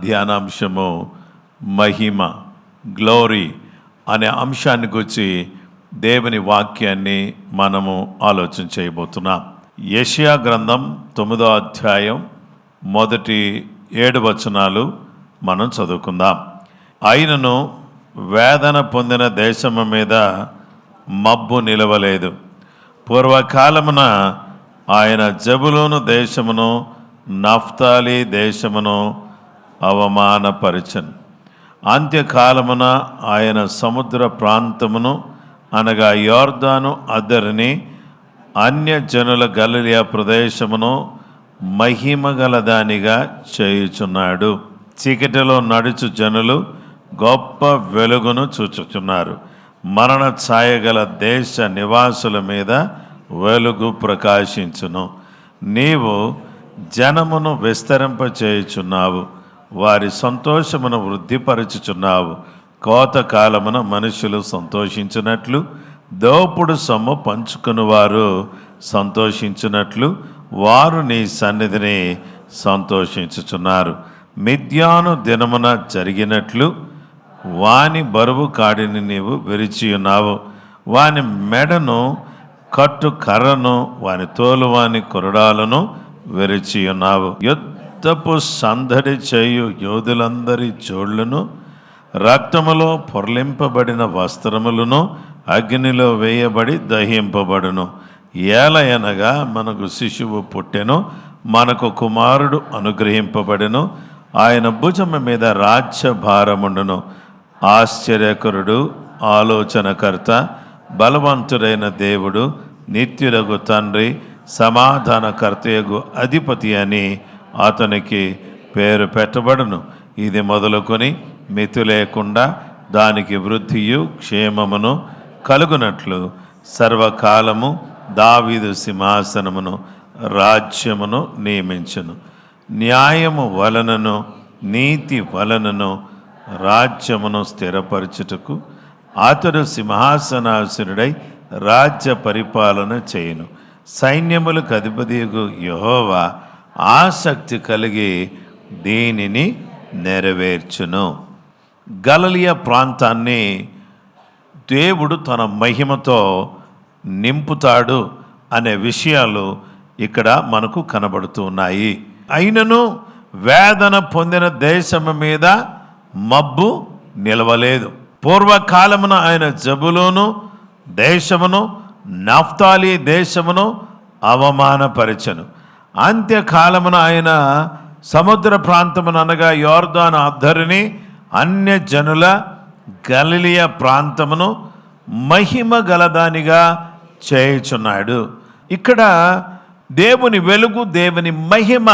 ధ్యానాంశము మహిమ, glory అనే అంశాన్ని గురించి దేవుని వాక్యాన్ని మనము ఆలోచన చేయబోతున్నాం. యెషయా గ్రంథం 9వ అధ్యాయం మొదటి 7 వచనాలు మనం చదువుకుందాం. ఆయనను వేదన పొందిన దేశము మీద మబ్బు నిలవలేదు. పూర్వకాలమున ఆయన జబులూను దేశమును నఫ్తాలి దేశమును అవమానపరచను. అంత్యకాలమున ఆయన సముద్ర ప్రాంతమును అనగా యోర్దాను అద్దరిని, అన్యజనుల గలిలయ ప్రదేశమును మహిమగలదానిగా చేయుచున్నాడు. చీకటిలో నడుచు జనులు గొప్ప వెలుగును చూచుచున్నారు. మరణ ఛాయగల దేశ నివాసుల మీద వెలుగు ప్రకాశించును. నీవు జనమును విస్తరింపచేయుచున్నావు, వారి సంతోషమును వృద్ధిపరచుచున్నావు. కోతకాలమున మనుషులు సంతోషించినట్లు, దోపుడు సొమ్ము పంచుకుని వారు సంతోషించినట్లు వారు నీ సన్నిధిని సంతోషించుచున్నారు. మిద్యాను దినమున జరిగినట్లు వాని బరువు కాడిని నీవు విరిచియున్నావు. వాని మెడను కట్టు కర్రను, వాని తోలు వాని కొరడాలను విరిచియున్నావు. యుద్ధపు సందడి చేయు యోధులందరి జోళ్లను, రక్తములో పొర్లింపబడిన వస్త్రములను అగ్నిలో వేయబడి దహింపబడును. ఏలయనగా మనకు శిశువు పుట్టెను, మనకు కుమారుడు అనుగ్రహింపబడెను. ఆయన భుజము మీద రాజ్యభారముండును. ఆశ్చర్యకరుడు, ఆలోచనకర్త, బలవంతుడైన దేవుడు, నిత్యుడగు తండ్రి, సమాధానకర్తయగు అధిపతి అని అతనికి పేరు పెట్టబడును. ఇది మొదలుకొని మితి లేకుండా దానికి వృద్ధియు క్షేమమును కలుగునట్లు సర్వకాలము దావీదు సింహాసనమును రాజ్యమును నియమించును. న్యాయము వలనను నీతి వలనను రాజ్యమును స్థిరపరచుటకు అతడు సింహాసనాసనుడై రాజ్య పరిపాలన చేయును. సైన్యములకు అధిపతియగు యెహోవా ఆసక్తి కలిగి దీనిని నెరవేర్చును. గలిలయ ప్రాంతాన్ని దేవుడు తన మహిమతో నింపుతాడు అనే విషయాలు ఇక్కడ మనకు కనబడుతూ ఉన్నాయి. అయినను వేదన పొందిన దేశము మీద మబ్బు నిలవలేదు. పూర్వకాలమున ఆయన జబులూను దేశమును నఫ్తాలి దేశమును అవమానపరచెను. అంత్యకాలమున ఆయన సముద్ర ప్రాంతమును అనగా యోర్దాను అద్దరిని, అన్యజనుల గలిలయ ప్రాంతమును మహిమ గలదానిగా చేయుచున్నాడు. ఇక్కడ దేవుని వెలుగు, దేవుని మహిమ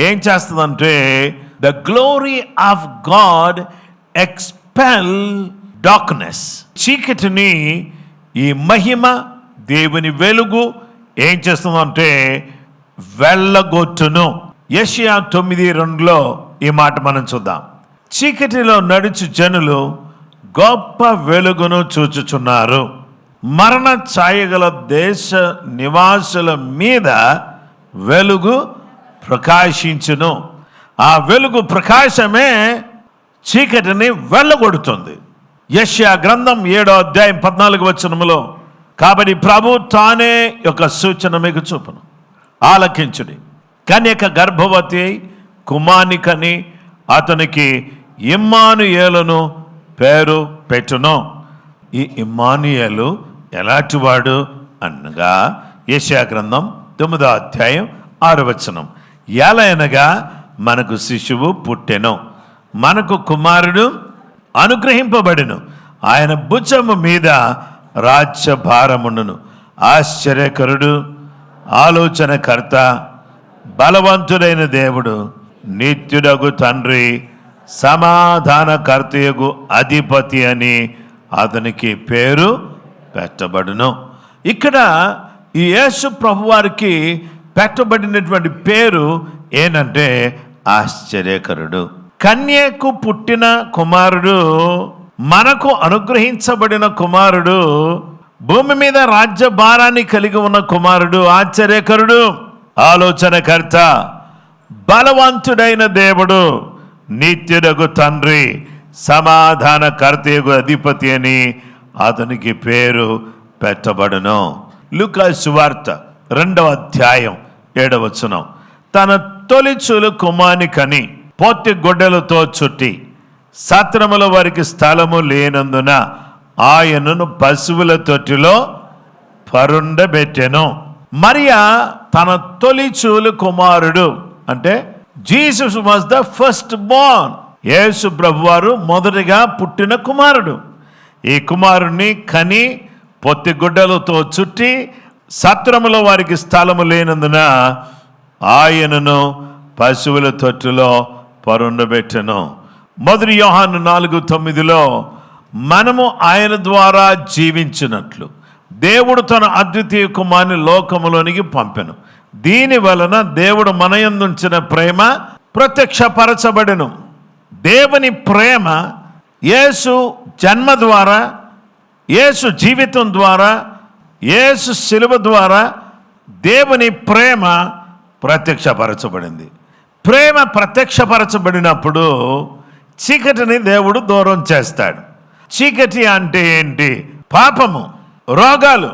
ఏం చేస్తుందంటే the glory of God expel darkness. చీకటిని ఈ మహిమ, దేవుని వెలుగు ఏం చేస్తుందంటే వెళ్ళగొట్టును. యెషయా 9:2 ఈ మాట మనం చూద్దాం. చీకటిలో నడుచు జనులు గొప్ప వెలుగును చూచుచున్నారు. మరణ ఛాయగల దేశ నివాసుల మీద వెలుగు ప్రకాశించును. ఆ వెలుగు ప్రకాశమే చీకటిని వెళ్ళగొడుతుంది. యెషయా గ్రంథం 7వ అధ్యాయం 14వ వచనములో, కాబట్టి ప్రభు తానే ఒక సూచన మీకు చూపును, ఆలకించుడి. కన్యక గర్భవతి కుమారునికని అతనికి ఇమ్మానుయేలును పేరు పెట్టును. ఈ ఇమ్మానుయేలు ఎలాంటివాడు అనగా యెషయా గ్రంథం 9వ అధ్యాయం 6వ వచనం, ఎలయనగా మనకు శిశువు పుట్టెను, మనకు కుమారుడు అనుగ్రహింపబడెను, ఆయన భుజము మీద రాజ్యభారముండును. ఆశ్చర్యకరుడు, ఆలోచనకర్త, బలవంతుడైన దేవుడు, నిత్యుడగు తండ్రి, సమాధానకర్తయగు అధిపతి అని అతనికి పేరు పెట్టబడును. ఇక్కడ ఈ యేసు ప్రభువారికి పెట్టబడినటువంటి పేరు ఏంటంటే ఆశ్చర్యకరుడు. కన్యకు పుట్టిన కుమారుడు, మనకు అనుగ్రహించబడిన కుమారుడు, భూమి మీద రాజ్య భారాన్ని కలిగి ఉన్న కుమారుడు ఆశ్చర్యకరుడు, ఆలోచనకర్త, బలవంతుడైన దేవుడు, నిత్యుడగు తండ్రి, సమాధాన కర్తయగు అధిపతి అని అతనికి పేరు పెట్టబడును. లూకా సువార్త 2వ అధ్యాయం 7వ వచనం. తన తొలిచూలు కుమారుని కని పోతి గొడ్డలతో చుట్టి సత్రముల వారికి స్థలము లేనందున ఆయనను పశువుల తొట్టిలో పరుండబెట్టెను. మరియా తన తొలిచూలు కుమారుడు, అంటే Jesus was the first born. యేసు ప్రభువారు మొదటిగా పుట్టిన కుమారుడు. ఈ కుమారుణ్ణి కని పొత్తి గుడ్డలతో చుట్టి సత్రములో వారికి స్థలము లేనందున ఆయనను పశువుల తొట్టులో పరుండబెట్టెను. మొదటి యోహాను 4:9 మనము ఆయన ద్వారా జీవించినట్లు దేవుడు తన అద్వితీయ కుమారుని లోకములోనికి పంపెను. దీని వలన దేవుడు మన యందు ఉంచిన ప్రేమ ప్రత్యక్షపరచబడెను. దేవుని ప్రేమ యేసు జన్మ ద్వారా, యేసు జీవితం ద్వారా, యేసు శిలువ ద్వారా దేవుని ప్రేమ ప్రత్యక్షపరచబడింది. ప్రేమ ప్రత్యక్షపరచబడినప్పుడు చీకటిని దేవుడు దూరం చేస్తాడు. చీకటి అంటే ఏంటి? పాపము, రోగాలు,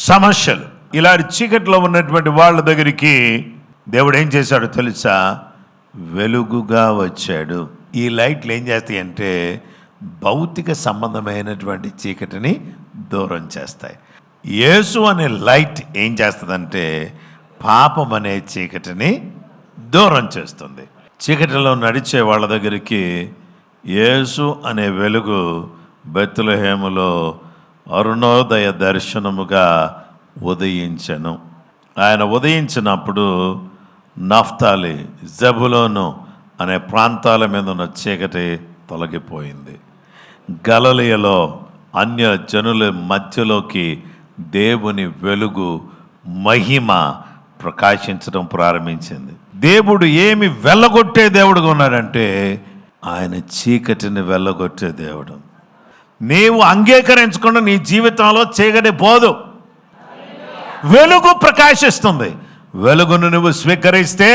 సమస్యలు. ఇలాంటి చీకటిలో ఉన్నటువంటి వాళ్ళ దగ్గరికి దేవుడు ఏం చేశాడో తెలుసా? వెలుగుగా వచ్చాడు. ఈ లైట్లు ఏం చేస్తాయి అంటే భౌతిక సంబంధమైనటువంటి చీకటిని దూరం చేస్తాయి. యేసు అనే లైట్ ఏం చేస్తుందంటే పాపం అనే చీకటిని దూరం చేస్తుంది. చీకటిలో నడిచే వాళ్ళ దగ్గరికి యేసు అనే వెలుగు బెత్లెహేములో అరుణోదయ దర్శనముగా ఉదయించెను. ఆయన ఉదయించినప్పుడు నఫ్తాలి, జబులోను అనే ప్రాంతాల మీద ఉన్న చీకటి తొలగిపోయింది. గలిలయలో అన్య జనుల మధ్యలోకి దేవుని వెలుగు, మహిమ ప్రకాశించడం ప్రారంభించింది. దేవుడు ఏమి వెళ్ళగొట్టే దేవుడుగా ఉన్నాడంటే ఆయన చీకటిని వెళ్ళగొట్టే దేవుడు. నీవు అంగీకరించకుండా నీ జీవితంలో చీకటి పోదు, వెలుగు ప్రకాశిస్తుంది. వెలుగును నువ్వు స్వీకరిస్తే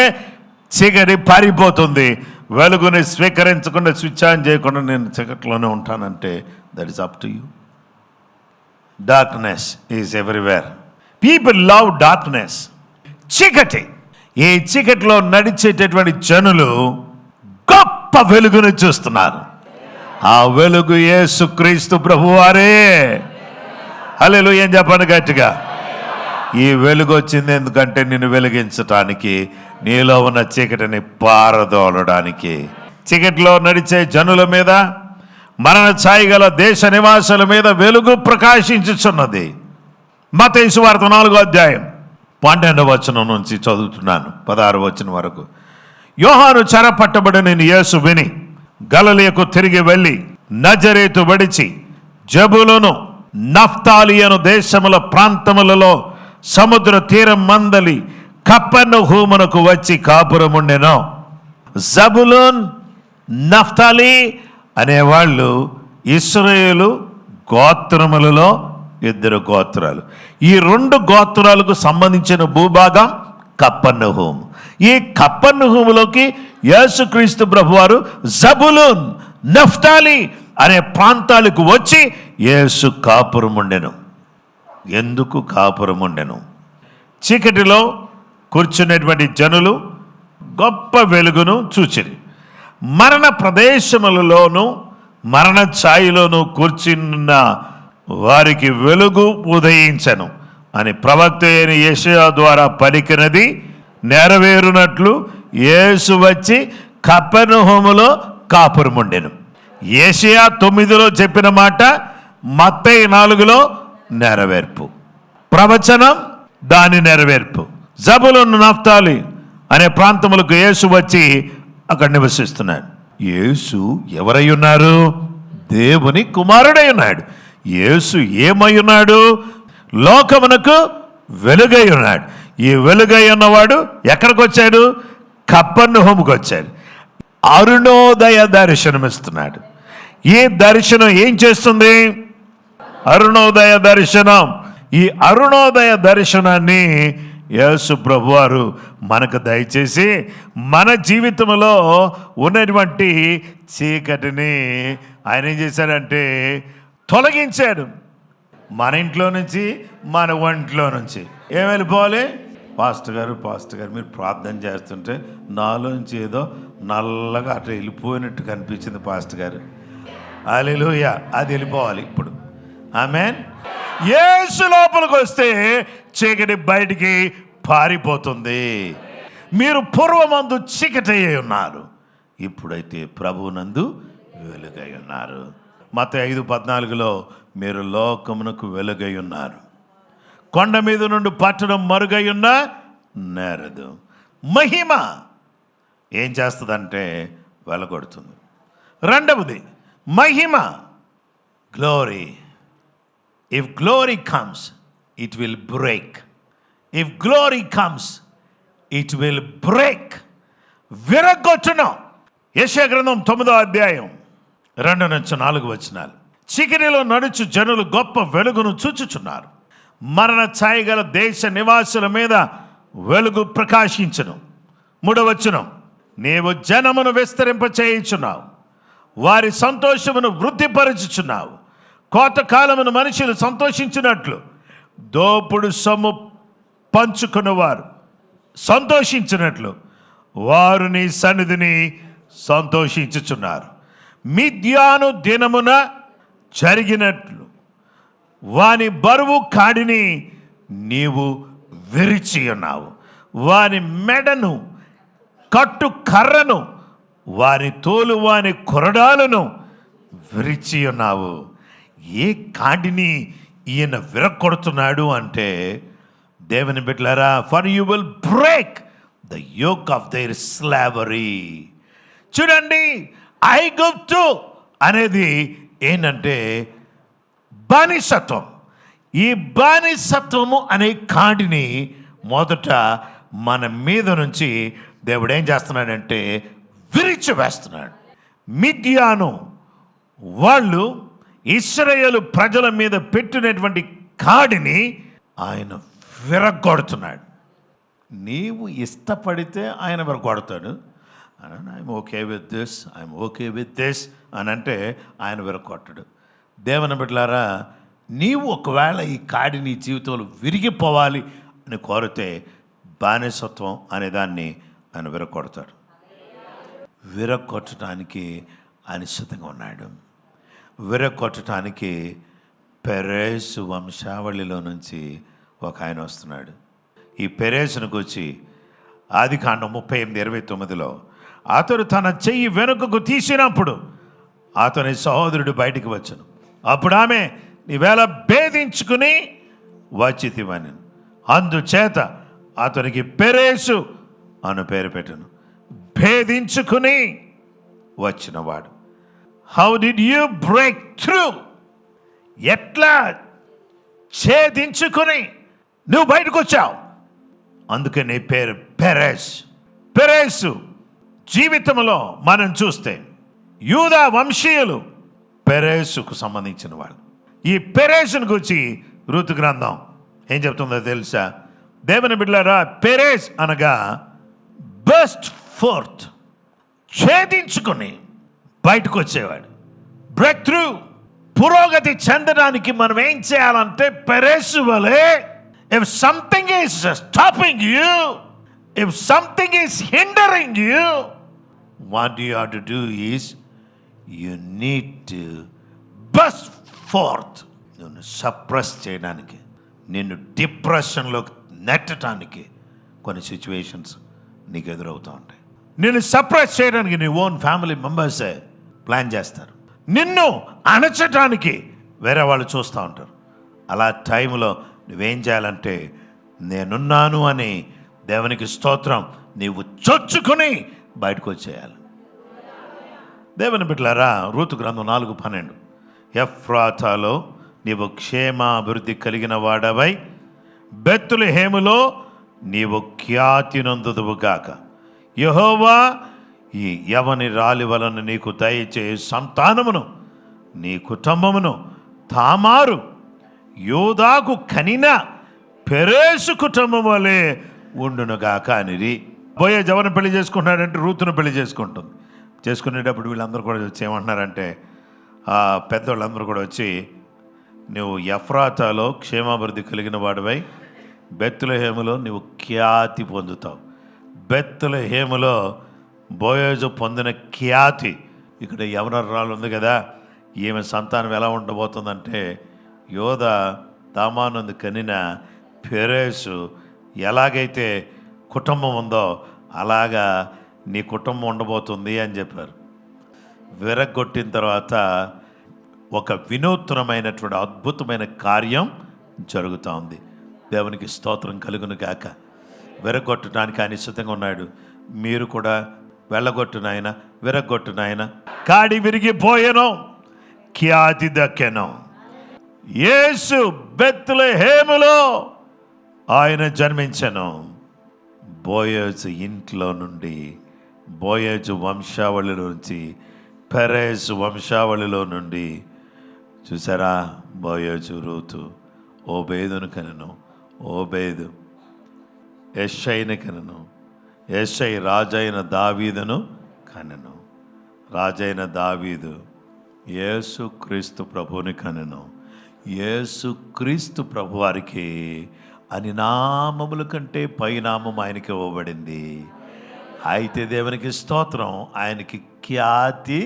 చీకటి పారిపోతుంది. వెలుగుని స్వీకరించకుండా, స్విచ్ ఆన్ చేయకుండా నేను చీకట్లోనే ఉంటానంటే that is up to you. Darkness is everywhere. People love darkness. చీకటి, ఈ చీకటిలో నడిచేటటువంటి జనులు గొప్ప వెలుగును చూస్తున్నారు. ఆ వెలుగు యేసుక్రీస్తు ప్రభువారే. హల్లెలూయా ఏం చెప్పండి గట్టిగా. ఈ వెలుగు వచ్చింది ఎందుకంటే నిన్ను వెలిగించటానికి, నీలో ఉన్న చీకటిని పారదోలడానికి. చీకటిలో నడిచే జనుల మీద, మరణ ఛాయ గల దేశ నివాసుల మీద వెలుగు ప్రకాశించుచున్నది. మత్తయి సువార్త 4వ అధ్యాయం 12వ వచనం నుంచి చదువుతున్నాను 16వ వచనం వరకు. యోహాను చెరపట్టబడిన యేసు విని గలిలయకు తిరిగి వెళ్ళి నజరేతు విడిచి జబులును నఫ్తాలి అను దేశముల ప్రాంతములలో సముద్ర తీరం మందలి కపెర్నహూమునకు వచ్చి కాపురముండెను. జబులూన్, నఫ్తాలి అనేవాళ్ళు ఇశ్రాయేలు గోత్రములలో 2 గోత్రాలు. ఈ 2 గోత్రాలకు సంబంధించిన భూభాగం కపెర్నహూము. ఈ కపెర్నహూములోకి యేసుక్రీస్తు ప్రభువారు జబులూన్, నఫ్తాలి అనే ప్రాంతాలకు వచ్చి యేసు కాపురముండెను. ఎందుకు కాపురముండెను? చీకటిలో కూర్చునేటువంటి జనులు గొప్ప వెలుగును చూచిరి. మరణ ప్రదేశములలోనూ మరణ ఛాయలోనూ కూర్చున్న వారికి వెలుగు ఉదయించెను అని ప్రవక్త అయిన యెషయా ద్వారా పలికినది నెరవేరునట్లు యేసు వచ్చి కపెర్నహూములో కాపురముండెను. యెషయా 9లో చెప్పిన మాట మత్తయి 4లో నెరవేర్పు. ప్రవచనం దాని నెరవేర్పు. జబులూను, నఫ్తాలి అనే ప్రాంతములకు యేసు వచ్చి అక్కడ నివసిస్తున్నాడు. యేసు ఎవరై ఉన్నారు? దేవుని కుమారుడై ఉన్నాడు. యేసు ఏమై ఉన్నాడు? లోకమునకు వెలుగై ఉన్నాడు. ఈ వెలుగై ఉన్నవాడు ఎక్కడికి వచ్చాడు? కపెర్నహూముకు వచ్చాడు. అరుణోదయ దర్శనమిస్తున్నాడు. ఈ దర్శనం ఏం చేస్తుంది? అరుణోదయ దర్శనం. ఈ అరుణోదయ దర్శనాన్ని యేసు ప్రభువారు మనకు దయచేసి మన జీవితంలో ఉన్నటువంటి చీకటిని ఆయన ఏం చేశాడంటే తొలగించాడు. మన ఇంట్లో నుంచి, మన ఒంట్లో నుంచి ఏం వెళ్ళిపోవాలి? పాస్టర్ గారు మీరు ప్రార్థన చేస్తుంటే నాలోంచి ఏదో నల్లగా అట్లా వెళ్ళిపోయినట్టు కనిపించింది పాస్టర్ గారు. హల్లెలూయా, అది వెళ్ళిపోవాలి ఇప్పుడు. ఆమేన్. యేసు లోపలికి వస్తే చీకటి బయటికి పారిపోతుంది. మీరు పూర్వమందు చీకటి అయి ఉన్నారు, ఇప్పుడైతే ప్రభువునందు వెలుగై ఉన్నారు. మత్తయి 5:14 మీరు లోకమునకు వెలుగై ఉన్నారు, కొండ మీద నుండి పట్టణం మరుగై ఉన్న నేరదు. మహిమ ఏం చేస్తుందంటే వెలగొడుతుంది. రెండవది మహిమ, glory. If glory comes, it will break. If glory comes, it will break. విరగొట్టును. యెషయా గ్రంథం 9వ అధ్యాయం 2-4 చీకటిలో నడుచు జనులు గొప్ప వెలుగును చూచుచున్నారు. మరణ ఛాయగల దేశ నివాసుల మీద వెలుగు ప్రకాశించును. 3 నీవు జనమును విస్తరింపచేయుచున్నావు, వారి సంతోషమును వృద్ధిపరచుచున్నావు. కోతకాలమును మనుషులు సంతోషించినట్లు దోపుడు సొమ్ము పంచుకున్నవారు సంతోషించినట్లు వారు నీ సన్నిధిని సంతోషించుచున్నారు. మిద్యాను దినమున జరిగినట్లు వాని బరువు కాడిని నీవు విరిచి ఉన్నావు, వాని మెడను కట్టు కర్రను, వాని తోలు వాని కొరడాలను విరిచి ఉన్నావు. ఏ కాడిని ఈయన విరగొడుతున్నాడు అంటే, దేవుని బిడ్డలారా, for you will break the yoke of their slavery. చూడండి, ఐగుప్తు అనేది ఏంటంటే బానిసత్వం. ఈ బానిసత్వము అనే కాడిని మొదట మన మీద నుంచి దేవుడు ఏం చేస్తున్నాడంటే విరిచి వేస్తున్నాడు. మిద్యాను వాళ్ళు ఇశ్రాయేలు ప్రజల మీద పెట్టినటువంటి కాడిని ఆయన విరగొడుతున్నాడు. నీవు ఇష్టపడితే ఆయన విరగొడతాడు. ఐఎమ్ ఓకే విత్ దిస్ అని అంటే ఆయన విరగొట్టడు. దేవుని బిడ్డలారా, నీవు ఒకవేళ ఈ కాడి నీ జీవితంలో విరిగిపోవాలి అని కోరితే బానిసత్వం అనే దాన్ని ఆయన విరగొడతాడు. విరగొట్టడానికి ఆయన సిద్ధంగా ఉన్నాడు. విరగొట్టడానికి పెరేసు వంశావళిలో నుంచి ఒక ఆయన వస్తున్నాడు. ఈ పెరేసును గురించి ఆదికాండం 38:29 అతడు తన చెయ్యి వెనుకకు తీసినప్పుడు అతని సహోదరుడు బయటికి వచ్చాను. అప్పుడు ఆమె నీవేళ భేదించుకుని వచ్చితివని, అందుచేత అతనికి పెరేసు అను పేరు పెట్టను, భేదించుకుని వచ్చినవాడు. How did you break through? ఎట్లా ఛేదించుకుని నువ్వు బయటకు వచ్చావు, అందుకే నీ పేరు పెరేస్. పెరేసు జీవితంలో మనం చూస్తే యూదా వంశీయులు పెరేసుకు సంబంధించిన వాళ్ళు. ఈ పెరేసును గురించి ఋతు గ్రంథం ఏం చెప్తుందో తెలుసా? దేవుని బిడ్డలారా, పెరేస్ అనగా బర్స్ట్ ఫోర్త్, ఛేదించుకుని బయటకు వచ్చేవాడు. Break through. పురోగతి చెందడానికి మనం ఏం చేయాలంటే పెరేసు వలె, if something is stopping you, if something is hindering you, what you have to do is you need to burst fourth. నిన్ను సప్రెస్ చేయడానికి, నిన్ను డిప్రెషన్లోకి నెట్టడానికి కొన్ని సిచ్యువేషన్స్ నీకు ఎదురవుతూ ఉంటాయి. నిన్ను సప్రెస్ చేయడానికి నీ ఓన్ ఫ్యామిలీ మెంబర్సే ప్లాన్ చేస్తారు. నిన్ను అణచడానికి వేరే వాళ్ళు చూస్తూ ఉంటారు. అలా టైంలో నువ్వేం చేయాలంటే, నేనున్నాను అని దేవునికి స్తోత్రం, నీవు చొచ్చుకుని బయటకు వచ్చేయాలి. దేవుని బిడ్డలారా, ఋతు గ్రంథం 4:12 ఎఫ్రాతాలో నీవు క్షేమాభివృద్ధి కలిగిన వాడవై బెత్లెహేములో నీవు ఖ్యాతి నొందుదువుగాక. యెహోవా ఈ యవని రాలి వలన నీకు దయచే సంతానమును నీ కుటుంబమును తామారు యోదాకు కనిన పెరేసు కుటుంబం వలె ఉండునుగాక అనిరి. బోయే జవన పెళ్లి చేసుకుంటున్నాడంటే రూతును పెళ్లి చేసుకునేటప్పుడు వీళ్ళందరూ కూడా వచ్చి ఏమంటున్నారంటే, ఆ పెద్దవాళ్ళందరూ కూడా వచ్చి, నువ్వు ఎఫ్రాతాలో క్షేమాభివృద్ధి కలిగిన వాడివై బెత్లెహేములో నువ్వు ఖ్యాతి పొందుతావు. బెత్లెహేములో బోయేజు పొందిన ఖ్యాతి. ఇక్కడ యవనరాలు ఉంది కదా, ఈమె సంతానం ఎలా ఉండబోతుందంటే, యోధ తామానందు కనిన పెరేసు ఎలాగైతే కుటుంబం ఉందో అలాగా నీ కుటుంబం ఉండబోతుంది అని చెప్పారు. విరగొట్టిన తర్వాత ఒక వినూత్నమైనటువంటి అద్భుతమైన కార్యం జరుగుతూ ఉంది. దేవునికి స్తోత్రం కలుగును గాక. విరగొట్టడానికి ఆయన సిద్ధంగా ఉన్నాడు. మీరు కూడా వెళ్ళగొట్టు నాయన, విరగొట్టు నాయన. కాడి విరిగిపోయెను, ఖ్యాతి దక్కెను. యేసు బెత్లెహేములో ఆయన జన్మించెను. బోయేజు ఇంట్లో నుండి, బోయేజు వంశావళిలో నుంచి, పెరేసు వంశావళిలో నుండి చూసారా, బోయేజు రూతు ఓబేదును కనెను, ఓబేదు యెషయిని కనెను, యెషయి రాజైన దావీదును కనెను, రాజైన దావీదు యేసు క్రీస్తు ప్రభువుని కనెను. యేసు క్రీస్తు ప్రభు వారికి అని నామముల కంటే పైనామం ఆయనకి ఇవ్వబడింది. అయితే దేవునికి స్తోత్రం, ఆయనకి ఖ్యాతి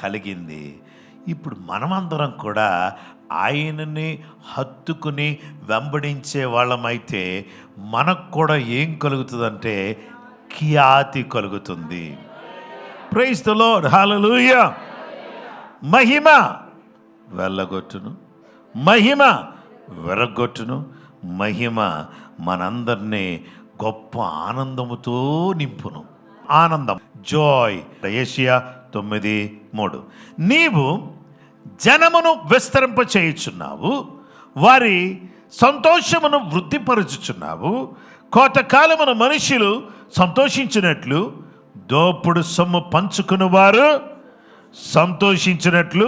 కలిగింది. ఇప్పుడు మనమందరం కూడా ఆయనని హత్తుకుని వెంబడించే వాళ్ళమైతే మనకు కూడా ఏం కలుగుతుందంటే ఖ్యాతి కలుగుతుంది. ప్రైజ్ ది లార్డ్, హల్లెలూయా. మహిమ వెళ్ళగొట్టును, మహిమ విరగొట్టును, మహిమ మనందరినీ గొప్ప ఆనందముతో నింపును. ఆనందం, జాయ్. యెషయా 9:3. నీవు జనమును విస్తరింప చేయుచున్నావు, వారి సంతోషమును వృద్ధిపరచుచున్నావు. కోతకాలమున మనుషులు సంతోషించినట్లు, దోపుడు సొమ్ము పంచుకుని వారు సంతోషించినట్లు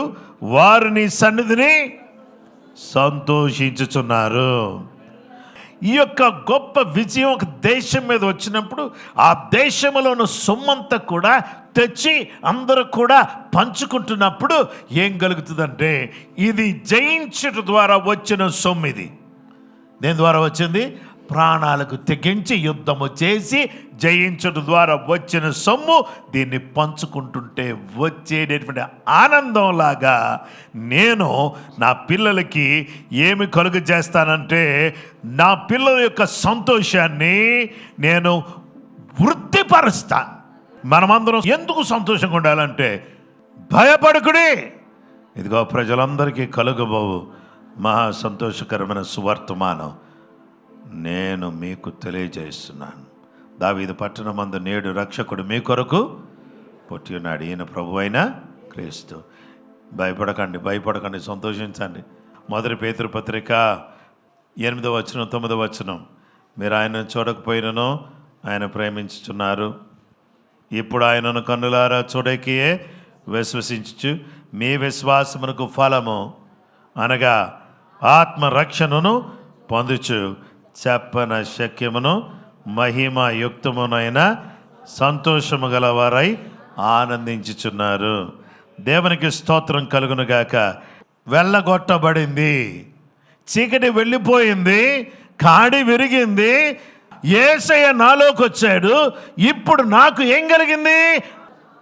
వారు నీ సన్నిధిని సంతోషించుచున్నారు. ఈ యొక్క గొప్ప విజయం ఒక దేశం మీద వచ్చినప్పుడు ఆ దేశంలోని సొమ్మంతా కూడా తెచ్చి అందరూ కూడా పంచుకుంటున్నప్పుడు ఏం కలుగుతుందంటే, ఇది జయించడం ద్వారా వచ్చిన సొమ్ము. ఇది దేని ద్వారా వచ్చింది? ప్రాణాలకు తెగించి యుద్ధము చేసి జయించడం ద్వారా వచ్చిన సొమ్ము. దీన్ని పంచుకుంటుంటే వచ్చేటటువంటి ఆనందంలాగా నేను నా పిల్లలకి ఏమి కలుగు చేస్తానంటే, నా పిల్లల యొక్క సంతోషాన్ని నేను వృద్ధిపరుస్తాను. మనమందరం ఎందుకు సంతోషంగా ఉండాలంటే, భయపడకుడి, ఇదిగో ప్రజలందరికీ కలుగబోవు మహా సంతోషకరమైన సువర్తమానం నేను మీకు తెలియజేస్తున్నాను. దావీదు పట్టణమందు నేడు రక్షకుడు మీ కొరకు పుట్టి ఉన్నాడు, ఈయన ప్రభువైన క్రీస్తు. భయపడకండి, భయపడకండి, సంతోషించండి. 1 పేతురు పత్రిక 8వ 9వ, మీరు ఆయనను చూడకపోయినను ఆయన ప్రేమించుచున్నారు. ఇప్పుడు ఆయనను కన్నులారా చూడకియే విశ్వసించు మీ విశ్వాసమునకు ఫలము అనగా ఆత్మరక్షణను పొందుచు చెప్పన శక్యమును మహిమయుక్తమునైన సంతోషము గలవారై ఆనందించుచున్నారు. దేవునికి స్తోత్రం కలుగునుగాక. వెళ్ళగొట్టబడింది, చీకటి వెళ్ళిపోయింది, కాడి విరిగింది, యేసయ్య నాలోకి వచ్చాడు. ఇప్పుడు నాకు ఏం కలిగింది?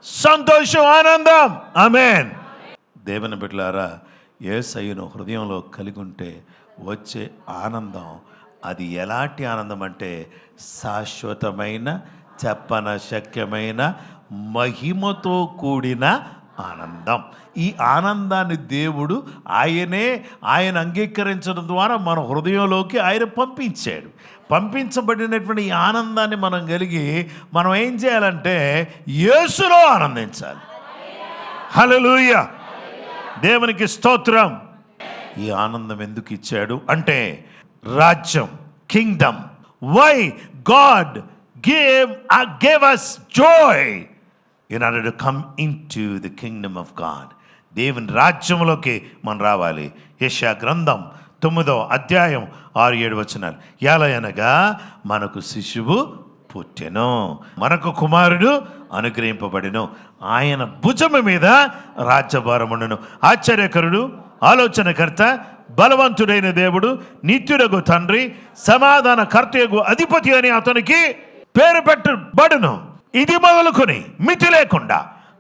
సంతోషం, ఆనందం. ఆమేన్. దేవుని బిడ్డలారా, యేసయ్యను హృదయంలో కలిగి ఉంటే వచ్చే ఆనందం, అది ఎలాంటి ఆనందం అంటే శాశ్వతమైన, చెప్పన శక్యమైన, మహిమతో కూడిన ఆనందం. ఈ ఆనందాన్ని దేవుడు ఆయన అంగీకరించడం ద్వారా మన హృదయంలోకి ఆయన పంపించాడు. పంపించబడినటువంటి ఈ ఆనందాన్ని మనం కలిగి మనం ఏం చేయాలంటే యేసులో ఆనందించాలి. హల్లెలూయా, దేవునికి స్తోత్రం. ఈ ఆనందం ఎందుకు ఇచ్చాడు అంటే రాజ్యం, kingdom. Why God gave us joy in order to come into the kingdom of God. దేవుని రాజ్యంలోకి మనం రావాలి. యెషయా గ్రంథం 9వ అధ్యాయం 6-7 వచనాలు. ఎలయనగా మనకు శిశువు పుట్టెను, మనకు కుమారుడు అనుగ్రహింపబడెను, ఆయన భుజము మీద రాజ్యభారముండును. ఆశ్చర్యకరుడు, ఆలోచనకర్త, బలవంతుడైన దేవుడు, నిత్యుడగు తండ్రి, సమాధాన కర్తయగు అధిపతి అని అతనికి పేరు పెట్టబడును. ఇది మొదలుకొని మితి లేకుండా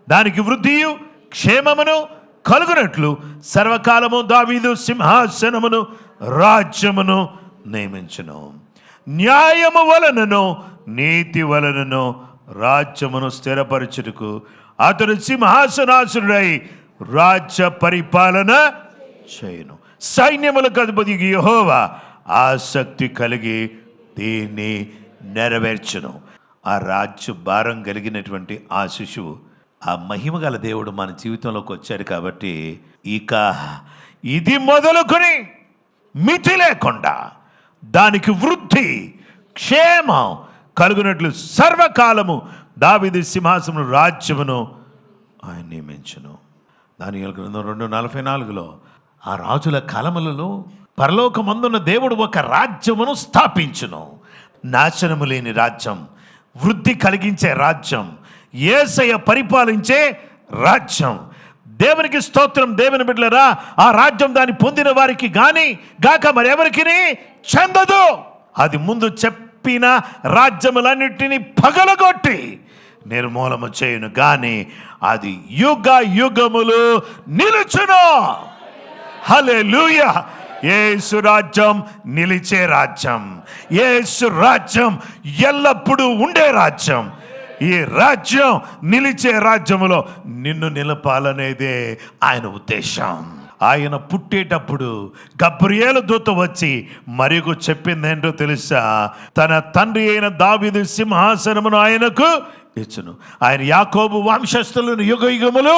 దానికి వృద్ధియు క్షేమమును కలుగునట్లు సర్వకాలము దావీదు సింహాసనమును రాజ్యమును నియమించును. న్యాయము వలనను నీతి వలనను రాజ్యమును స్థిరపరచుటకు అతడు సింహాసనాసురుడై రాజ్య పరిపాలన చేయును. సైన్యములకు అధిపతి యెహోవా ఆసక్తి కలిగి దీన్ని నెరవేర్చును. ఆ రాజ్య భారం కలిగినటువంటి ఆ శిశువు, ఆ మహిమ గల దేవుడు మన జీవితంలోకి వచ్చాడు కాబట్టి ఇక ఇది మొదలుకొని మితి లేకుండా దానికి వృద్ధి క్షేమం కలుగునట్లు సర్వకాలము దావీదు సింహాసనము రాజ్యమును ఆయన నియమించును. దానియేలు గ్రంథం 2:44 ఆ రాజుల కాలములలో పరలోకమందున్న దేవుడు ఒక రాజ్యమును స్థాపించును. నాశనము లేని రాజ్యం, వృద్ధి కలిగించే రాజ్యం, యేసయ్య పరిపాలించే రాజ్యం. దేవునికి స్తోత్రం. దేవుని బిడ్డలారా, ఆ రాజ్యం దాన్ని పొందిన వారికి గాక మరెవరికి చెందదు. అది ముందు చెప్పిన రాజ్యములన్నిటినీ పగలగొట్టి నిర్మూలము చేయును, కానీ అది యుగ యుగములు నిలుచును. హల్లెలూయా. యేసు రాజ్యం నిలిచే రాజ్యం. యేసు రాజ్యం ఎల్లప్పుడూ ఉండే రాజ్యం. ఈ రాజ్యం నిలిచే రాజ్యములో నిన్ను నిలపాలనేదే ఆయన ఉద్దేశం. ఆయన పుట్టేటప్పుడు గబ్రియేలు దూత వచ్చి మరియు చెప్పిందేంటో తెలుసా? తన తండ్రి అయిన దావీదు సింహాసనమును ఆయనకు ఇచ్చును, ఆయన యాకోబు వంశస్థులను యుగ యుగములు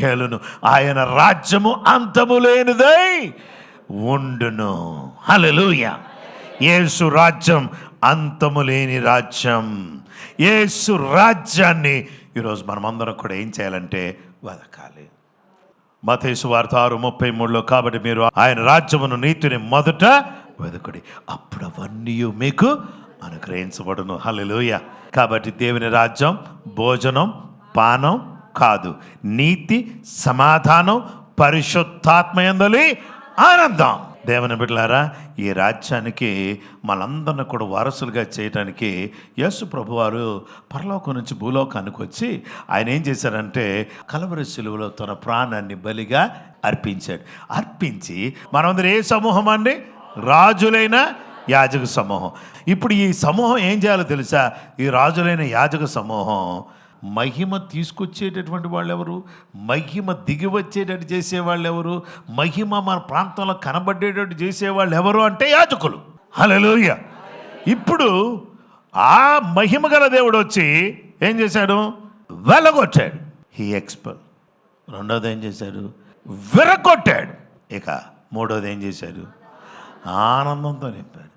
ఏలును, ఆయన రాజ్యము అంతము లేనిదై ఉండును. హల్లెలూయా. యేసు రాజ్యం అంతము లేని రాజ్యం. యేసు రాజ్యాన్ని ఈరోజు మనమందరం కూడా ఏం చేయాలంటే వెతకాలి. మత్తయి సువార్త 6:33 కాబట్టి మీరు ఆయన రాజ్యమును నీతిని మొదట వెదకుడి, అప్పుడు అవన్నీ మీకు అనుగ్రహించబడును. హల్లెలూయా. కాబట్టి దేవుని రాజ్యం భోజనం పానం కాదు, నీతి, సమాధానం, పరిశుద్ధాత్మయందలి ఆనందం. దేవుని బిడ్డలారా, ఈ రాజ్యానికి మనందరిని కూడా వారసులుగా చేయడానికి యేసు ప్రభువారు పరలోకం నుంచి భూలోకానికి వచ్చి ఆయన ఏం చేశారంటే కలవరి శిలువలో తన ప్రాణాన్ని బలిగా అర్పించాడు. అర్పించి మనమందరం ఏ సమూహం అండి? రాజులైన యాజక సమూహం. ఇప్పుడు ఈ సమూహం ఏం చేయాలో తెలుసా? ఈ రాజులైన యాజక సమూహం మహిమ తీసుకొచ్చేటటువంటి వాళ్ళు ఎవరు? మహిమ దిగి వచ్చేటట్టు చేసేవాళ్ళు ఎవరు? మహిమ మన ప్రాంతంలో కనబడేటట్టు చేసేవాళ్ళు ఎవరు అంటే యాజకులు. హల్లెలూయా. ఇప్పుడు ఆ మహిమ గల దేవుడు వచ్చి ఏం చేశాడు? వెళ్ళగొట్టాడు. He expel. రెండోది ఏం చేశాడు? విరగొట్టాడు. ఇక మూడోది ఏం చేశాడు? ఆనందంతో నింపాడు.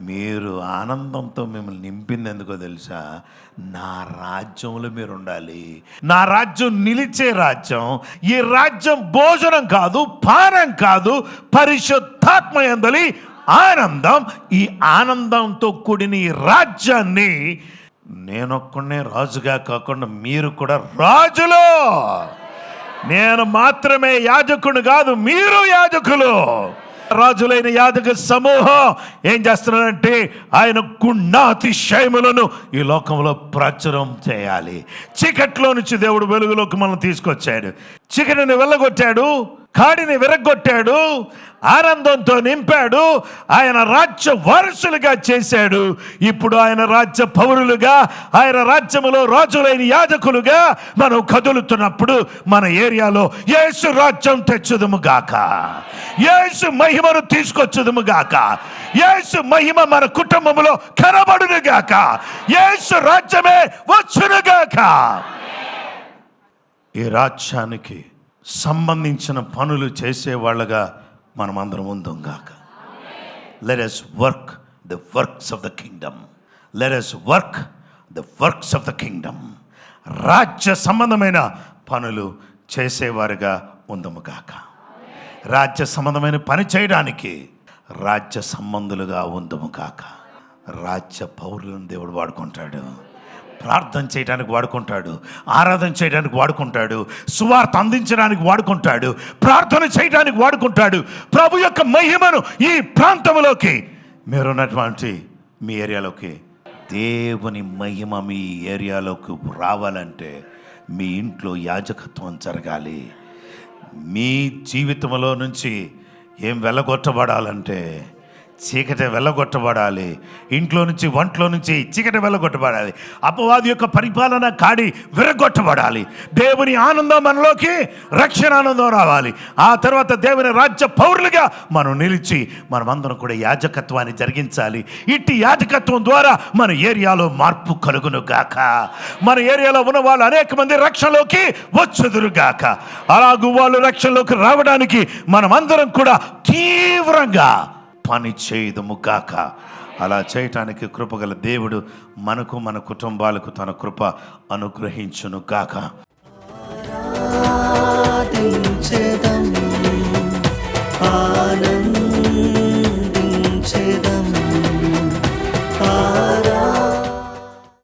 మీరు ఆనందంతో మిమ్మల్ని నింపింది ఎందుకో తెలుసా? నా రాజ్యంలో మీరు ఉండాలి. నా రాజ్యం నిలిచే రాజ్యం. ఈ రాజ్యం భోజనం కాదు, పానం కాదు, పరిశుద్ధాత్మయందలి ఆనందం. ఈ ఆనందంతో కూడిన ఈ రాజ్యాన్ని నేనొక్కడే రాజుగా కాకుండా మీరు కూడా రాజులు. నేను మాత్రమే యాజకుడు కాదు, మీరు యాజకులు. రాజులైన యాజక సమూహం ఏం చేస్తున్నారంటే ఆయన గుణాతిశయములను ఈ లోకంలో ప్రచురం చేయాలి. చీకట్లో నుంచి దేవుడు వెలుగులోకి మనం తీసుకొచ్చాడు. చీకటిని వెళ్ళగొట్టాడు, కాడిని విరగొట్టాడు, ఆనందంతో నింపాడు, ఆయన రాజ్య వారసులుగా చేశాడు. ఇప్పుడు ఆయన రాజ్య పౌరులుగా, ఆయన రాజ్యములో రాజులైన యాజకులుగా మనం కదులుతున్నప్పుడు మన ఏరియాలో యేసు రాజ్యం తెచ్చుదుము గాక, యేసు మహిమను తీసుకొచ్చుదుము గాక, యేసు మహిమ మన కుటుంబంలో కనబడును గాక, యేసు రాజ్యమే వచ్చును గాక. ఈ రాజ్యానికి సంబంధించిన పనులు చేసేవాళ్ళగా మనమందరం ఉందాం గాక. Let us work the works of the kingdom. Let us work the works of the kingdom. రాజ్య సంబంధమైన పనులు చేసేవారుగా ఉందము గాక. రాజ్య సంబంధమైన పని చేయడానికి, రాజ్య సంబంధులుగా ఉందము కాక. రాజ్య పౌరులను దేవుడు వాడుకుంటాడు, ప్రార్థన చేయడానికి వాడుకుంటాడు, ఆరాధన చేయడానికి వాడుకుంటాడు, సువార్త అందించడానికి వాడుకుంటాడు, ప్రార్థన చేయడానికి వాడుకుంటాడు. ప్రభు యొక్క మహిమను ఈ ప్రాంతంలోకి, మీరున్నటువంటి మీ ఏరియాలోకి, దేవుని మహిమ మీ ఏరియాలోకి రావాలంటే మీ ఇంట్లో యాజకత్వం జరగాలి. మీ జీవితంలో నుంచి ఏం వెళ్ళగొట్టబడాలంటే చీకటి వెళ్ళగొట్టబడాలి. ఇంట్లో నుంచి, వంట్లో నుంచి చీకటి వెళ్ళగొట్టబడాలి. అపవాది యొక్క పరిపాలన కాడి విరగొట్టబడాలి. దేవుని ఆనందం మనలోకి, రక్షణ ఆనందం రావాలి. ఆ తర్వాత దేవుని రాజ్య పౌరులుగా మనం నిలిచి మనమందరం కూడా యాజకత్వాన్ని జరిగించాలి. ఇట్టి యాజకత్వం ద్వారా మన ఏరియాలో మార్పు కలుగును గాక. మన ఏరియాలో ఉన్న వాళ్ళు అనేక మంది రక్షణలోకి వచ్చుదురు గాక. అలాగూ వాళ్ళు రక్షణలోకి రావడానికి మనమందరం కూడా తీవ్రంగా పని చేయదుము గాక. అలా చేయటానికి కృపగల దేవుడు మనకు, మన కుటుంబాలకు తన కృప అనుగ్రహించును గాక.